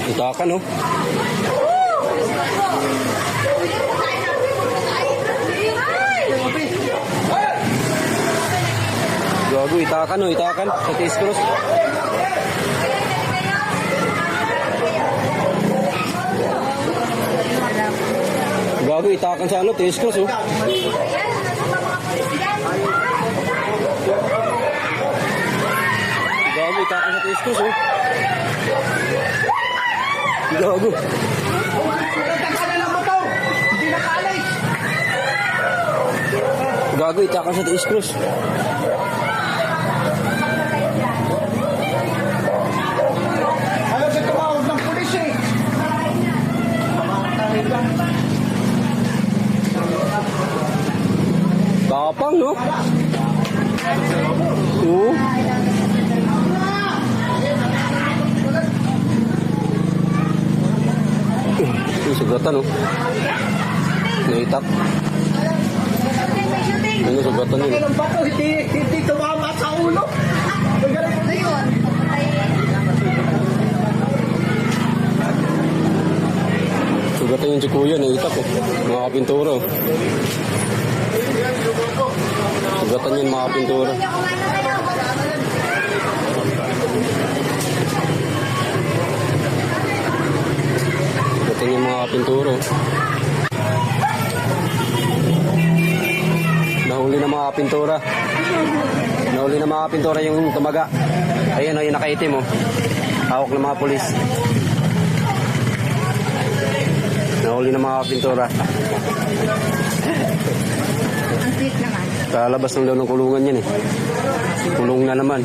Itakan, oh. Gago, itakan, oh. Itakan. Sa T-Cross. Gago, itakan sa ano, T-Cross, oh. Gago, itakan sa T-Cross, oh. Gago. Gago, itakan sa T-Cross. Alam sa tumawag ng pulis eh. Tapang, no? Oo. Sugatan, no? Naitak. Ano sugatan yun? Ganun ba ito? Hindi tumama sa ulo. Ayun. Sugatan yung si Kuya, naitak, oh. Mga kapintura, oh. Sugatan yun, mga kapintura. Sugatan yung mga kapintura, oh. Nahuli na mga kapintura. Nahuli na mga kapintura yung tumaga. Ayun, oh, yung nakaitim, oh. Hawak ng mga pulis. Nahuli na mga kapintura. Ang sweet naman. Kalabas ng loob ng kulungan yan, eh. Kulong na naman.